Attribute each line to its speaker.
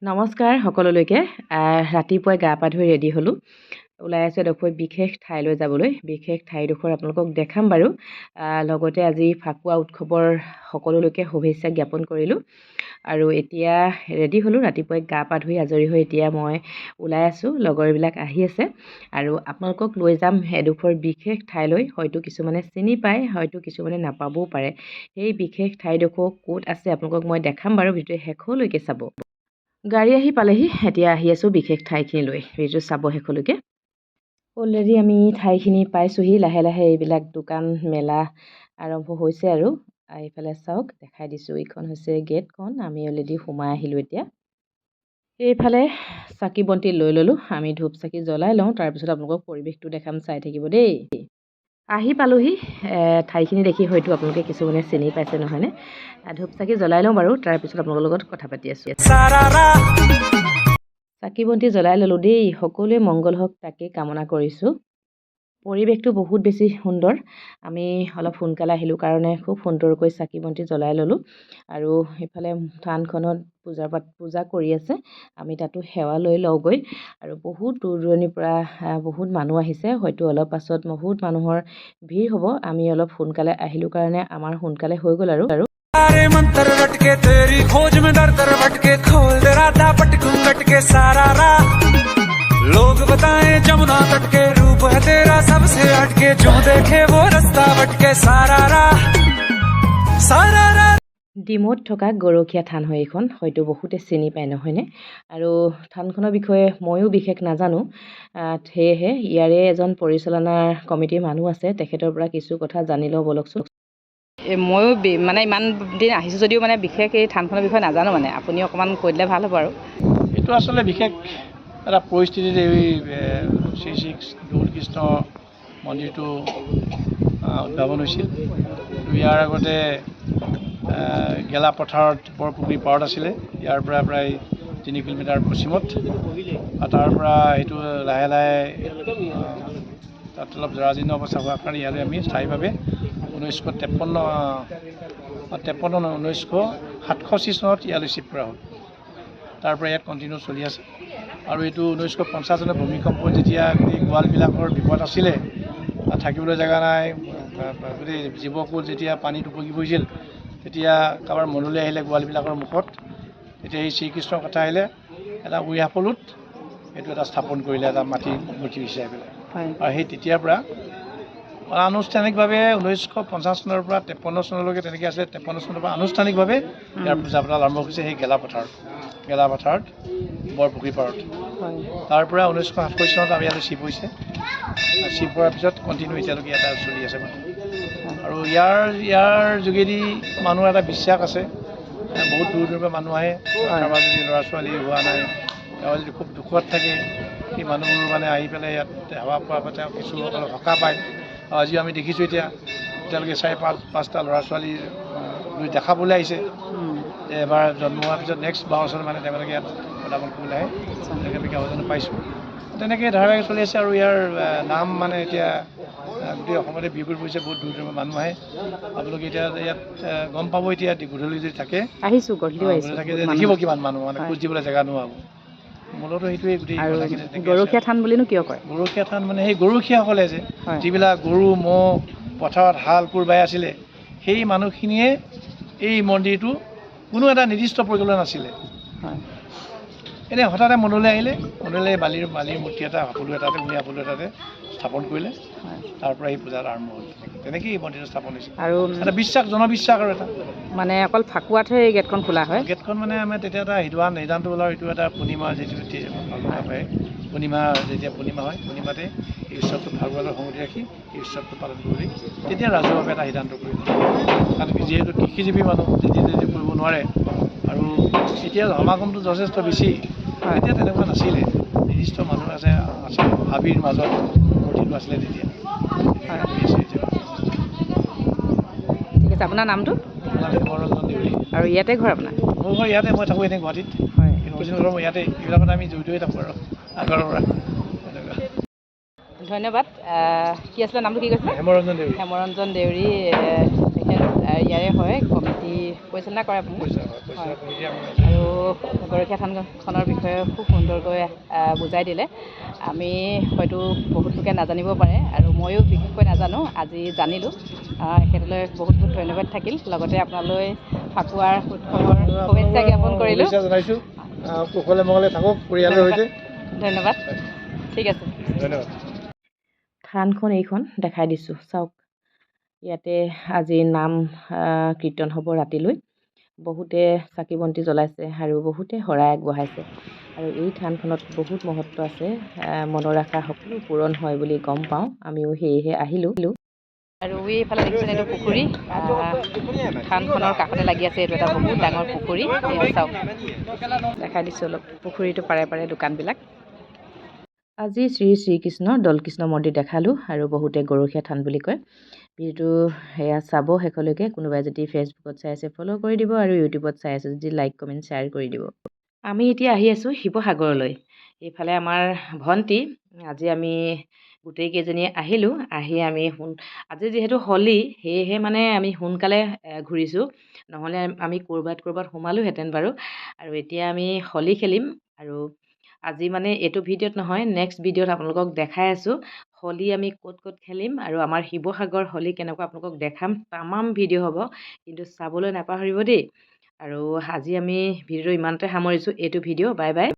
Speaker 1: নমস্কাৰ সকলোলৈকে। ৰাতিপুৱাই গা পা ধুই ৰেডি হ'লোঁ, ওলাই আছোঁ এডোখৰ বিশেষ ঠাইলৈ যাবলৈ। বিশেষ ঠাইডোখৰ আপোনালোকক দেখাম বাৰু। লগতে আজি ফাকুৱা উৎসৱৰ সকলোলৈকে শুভেচ্ছা জ্ঞাপন কৰিলোঁ। আৰু এতিয়া ৰেডি হ'লোঁ, ৰাতিপুৱাই গা পা ধুই আজৰি হৈ এতিয়া মই ওলাই আছোঁ, লগৰবিলাক আহি আছে আৰু আপোনালোকক লৈ যাম এডোখৰ বিশেষ ঠাইলৈ। হয়তো কিছুমানে চিনি পায়, হয়তো কিছুমানে নাপাবও পাৰে। সেই বিশেষ ঠাইডোখৰ ক'ত আছে আপোনালোকক মই দেখাম বাৰু, ভিডিঅ' শেষলৈকে চাব। গাড়ী আহি পালেহি, এতিয়া আহি আছোঁ বিশেষ ঠাইখিনিলৈ, ভিডিঅ'টো চাব শেষলৈকে। অলৰেডি আমি ঠাইখিনি পাইছোঁহি, লাহে লাহে এইবিলাক দোকান মেলা আৰম্ভ হৈছে আৰু এইফালে চাওক, দেখাই দিছোঁ, এইখন হৈছে গেটখন। আমি অলৰেডি সোমাই আহিলোঁ। এতিয়া এইফালে চাকি বন্তি লৈ ল'লোঁ, আমি ধূপ চাকি জ্বলাই লওঁ, তাৰপিছত আপোনালোকক পৰিৱেশটো দেখাম, চাই থাকিব দেই। আহি পালোহি, ঠাইখিনি দেখি হয়তো আপোনালোকে কিছুমানে চিনি পাইছে নহয়নে। ধূপ চাকি জ্বলাই লওঁ বাৰু, তাৰপিছত আপোনালোকৰ লগত কথা পাতি আছোঁ। চাকি বন্তি জ্বলাই ল'লোঁ দেই, সকলোৱে মংগল হওক তাকে কামনা কৰিছোঁ। পৰিৱেশটো বহুত বেছি সুন্দৰ। আমি অলপ সোনকালে আহিলোঁ কাৰণে খুব সুন্দৰকৈ চাকি বন্তি জ্বলাই ল'লোঁ। আৰু সেইফালে থানখনত পূজা কৰি আছে, আমি তাতো সেৱা লৈ লওঁগৈ। আৰু বহুত দূৰ দূৰণিৰ পৰা বহুত মানুহ আহিছে, হয়তো অলপ পাছত বহুত মানুহৰ ভিৰ হ'ব। আমি অলপ সোনকালে আহিলোঁ কাৰণে আমাৰ সোনকালে হৈ গ'ল আৰু
Speaker 2: मंत्र रटके तेरी खोज में दर दर भटके खोल दे राधा पटकूं लटके सारा राह लोग बताएं जमुना तट के रूप है तेरा सबसे हटके जो देखे वो रास्ता भटके सारा राह
Speaker 1: ডিমৌত থকা গৰখীয়া থান হয় এইখন, হয়তো বহুতে চিনি পায় নহয়নে। আৰু থানখনৰ বিষয়ে ময়ো বিশেষ নাজানো, সেয়েহে ইয়াৰে এজন পৰিচালনাৰ কমিটিৰ মানুহ আছে, তেখেতৰ পৰা কিছু কথা জানি লওঁ বলকচোন। ময়ো মানে ইমান দিন আহিছোঁ যদিও মানে বিশেষ এই থানখনৰ বিষয়ে নাজানো, মানে আপুনি অকণমান কৈ দিলে ভাল হ'ব আৰু।
Speaker 3: এইটো আচলতে বিশেষ এটা পৰিস্থিতিত এই শ্ৰী শ্ৰী গৌৰকৃষ্ণ মন্দিৰটো উদ্ভাৱন হৈছিল। ইয়াৰ আগতে গেলা পথাৰত বৰপুখুৰী পাৰত আছিলে, ইয়াৰ পৰা প্ৰায় 3 কিলোমিটাৰ পশ্চিমত। আৰু তাৰ পৰা সেইটো লাহে লাহে তাত অলপ জৰাজীৰ্ণ অৱস্থা হোৱাৰ কাৰণে ইয়ালৈ আমি স্থায়ীভাৱে 1967 চনত ইয়ালৈ চিফ্ট কৰা হ'ল। তাৰ পৰা ইয়াত কণ্টিনিউ চলি আছে। আৰু এইটো 1950 চনত ভূমিকম্প যেতিয়া গোটেই গোৱালবিলাকৰ বিপদ আছিলে, থাকিবলৈ জেগা নাই, গোটেই জীৱকুল যেতিয়া পানীত উপঙি পৰিছিল, তেতিয়া কাৰোবাৰ মনলৈ আহিলে গোৱালবিলাকৰ মুখত, তেতিয়া এই শ্ৰীকৃষ্ণৰ কথা আহিলে, এটা উইহাপলুত এইটো এটা স্থাপন কৰিলে, এটা মাটিৰ মূৰ্তি হিচাপে। আৰু সেই তেতিয়াৰ পৰা আনুষ্ঠানিকভাৱে 1950 চনৰ পৰা 53 চনলৈকে তেনেকৈ আছিলে। 53 চনৰ পৰা আনুষ্ঠানিকভাৱে ইয়াৰ পূজা পাতল আৰম্ভ হৈছে সেই গেলাপথাৰত বৰপুখুৰী পাৰত। তাৰ পৰা 1967 চনত আমি ইয়ালৈ চিফ্ট হৈছে। চিফ্ট হোৱাৰ পিছত কণ্টিনিউ এতিয়ালৈকে এটা চলি আছে মানে। আৰু ইয়াৰ যোগেদি মানুহৰ এটা বিশ্বাস আছে, বহুত দূৰ দূৰৰ পৰা মানুহ আহে। কাৰোবাৰ যদি ল'ৰা ছোৱালী হোৱা নাই, তেওঁ যদি খুব দুখত থাকে, সেই মানুহবোৰ মানে আহি পেলাই ইয়াত সেৱা পোৱাৰ পৰা তেওঁ কিছু অলপ সকাহ পায়। আজিও আমি দেখিছোঁ এতিয়ালৈকে 4-5টা ল'ৰা ছোৱালী দেখাবলৈ আহিছে যে এবাৰ জন্ম হোৱাৰ পিছত নেক্সট 12 বছৰ মানে তেওঁলোকে ইয়াত উদযাপন কৰিবলৈ আহে। তেনেকৈ আমি গাঁওজনে পাইছোঁ। তেনেকৈ ধাৰাবাহিক চলি আছে। আৰু ইয়াৰ নাম মানে এতিয়া গোটেই অসমতে বিয়পি পৰিছে, বহুত দূৰ দূৰৰ মানুহ আহে। আপোনালোকে এতিয়া ইয়াত গম পাব, এতিয়া গধূলি যদি থাকে থাকে যে দেখিব কিমান মানুহ, মানে খোজ দিবলৈ জেগা নোহোৱা হ'ব। মূলতঃ সেইটোৱে গোটেই
Speaker 1: গৰখীয়া থান বুলিনো কিয় কয়?
Speaker 3: গৰখীয়া থান মানে সেই গৰখীয়াসকলে যে যিবিলাক গৰু ম'হ পথাৰত হাল কোৰ বাই আছিলে, সেই মানুহখিনিয়ে এই মন্দিৰটো কোনো এটা নিৰ্দিষ্ট পৰিকল্পনা নাছিলে। এনেই হঠাতে মনলৈ আহিলে, বালিৰ মূৰ্তি এটা সকলো এটাতে সকলো এটাতে স্থাপন কৰিলে। তাৰ পৰা এই পূজাত আৰম্ভ হ'ল। তেনেকেই এই মন্দিৰটো স্থাপন হৈছে। আৰু এটা বিশ্বাস, জনবিশ্বাস। আৰু এটা
Speaker 1: মানে অকল ফাকুৱাতহে এই গেটখন খোলা হয়।
Speaker 3: গেটখন মানে আমাৰ তেতিয়া এটা সিদ্ধান্ত ওলাও, এইটো এটা পূৰ্ণিমা, যিটো পূৰ্ণিমা যেতিয়া পূৰ্ণিমা হয়, পূৰ্ণিমাতে এই উৎসৱটো ফাকুৱালৈ সংগতি ৰাখি এই উৎসৱটো পালন কৰি তেতিয়া ৰাজহুৱাভাৱে এটা সিদ্ধান্ত কৰিলে। কাৰণ যিহেতু কৃষিজীৱী মানুহ, যেতিয়া কৰিব নোৱাৰে। আৰু এতিয়া সমাগমটো যথেষ্ট বেছি, তেতিয়া তেনেকুৱা নাছিলে। নিৰ্দিষ্ট মানুহ আছে হাবিৰ মাজত মূৰ্তিটো আছিলে তেতিয়া।
Speaker 1: ঠিক আছে, আপোনাৰ নামটো?
Speaker 3: হেমৰঞ্জন দেউৰী।
Speaker 1: আৰু ইয়াতে ঘৰ আপোনাৰ?
Speaker 3: মোৰ ঘৰ ইয়াতে, মই থাকোঁ এনেই গুৱাহাটীত। মই ইয়াতে এইবিলাকত আমি জড়িত হৈ থাকোঁ আৰু আগৰ পৰা।
Speaker 1: ধন্যবাদ। কি আছিলে নামটো, কি কৈছিলে?
Speaker 3: হেমৰঞ্জন দেউৰী।
Speaker 1: হেমৰঞ্জন দেউৰী, তেখেত ইয়াৰে হয়, কমিটিৰ পৰিচালনা কৰে আপুনি
Speaker 3: পইচা
Speaker 1: হয়
Speaker 3: কমিটি আমি
Speaker 1: আৰু গৰখীয়া থানখনৰ বিষয়ে খুব সুন্দৰকৈ বুজাই দিলে আমি হয়তো বহুত লোকে নাজানিব পাৰে আৰু ময়ো বিশেষকৈ নাজানো আজি জানিলোঁ এখেতলৈ বহুত বহুত ধন্যবাদ থাকিল লগতে আপোনালৈ ফাকুৱাৰ উৎসৱৰ শুভেচ্ছা জ্ঞাপন কৰিলোঁ
Speaker 3: শুভেচ্ছা জনাইছোঁ কুশলে মংগলে থাকক পৰিয়ালৰ সৈতে
Speaker 1: ধন্যবাদ ঠিক আছে
Speaker 3: ধন্যবাদ
Speaker 1: থানখন এইখন দেখাই দিছোঁ চাওক ইয়াতে আজি নাম কীৰ্তন হ'ব ৰাতিলৈ বহুতে চাকি বন্তি জ্বলাইছে আৰু বহুতে শৰাই আগবঢ়াইছে আৰু এই থানখনত বহুত মহত্ব আছে মনৰ আশা সকলো পূৰণ হয় বুলি গম পাওঁ আমিও সেয়েহে আহিলোঁ আৰু এইফালে দেখিছেনে এইটো পুখুৰী থানখনৰ কাষতে লাগি আছে এইটো এটা বহুত ডাঙৰ পুখুৰী এয়া চাওক দেখাই দিছোঁ অলপ পুখুৰীটো পাৰে পাৰে দোকানবিলাক আজি শ্ৰী শ্ৰীকৃষ্ণৰ দৌলকৃষ্ণ মন্দিৰ দেখালোঁ আৰু বহুতে গৰখীয়া থান বুলি কয় ভিডিঅ'টো সেয়া চাব শেষলৈকে কোনোবাই যদি ফেচবুকত চাই আছে ফ'ল' কৰি দিব আৰু ইউটিউবত চাই আছে যদি লাইক কমেণ্ট শ্বেয়াৰ কৰি দিব আমি এতিয়া আহি আছোঁ শিৱসাগৰলৈ এইফালে আমাৰ ভণ্টি আজি আমি গোটেইকেইজনী আহিলোঁ আহি আমি আজি যিহেতু হোলী সেয়েহে মানে আমি সোনকালে ঘূৰিছোঁ নহ'লে আমি ক'ৰবাত সোমালোহেঁতেন বাৰু আৰু এতিয়া আমি হোলী খেলিম আৰু আজি মানে এইটো ভিডিঅ'ত নহয় নেক্সট ভিডিঅ'ত আপোনালোকক দেখাই আছোঁ হোলী আমি ক'ত ক'ত খেলিম আৰু আমাৰ শিৱসাগৰ হোলী কেনেকুৱা আপোনালোকক দেখাম তামাম ভিডিঅ' হ'ব কিন্তু চাবলৈ নাপাহৰিব দেই আৰু আজি আমি ভিডিঅ'টো ইমানতে সামৰিছোঁ এইটো ভিডিঅ' বাই বাই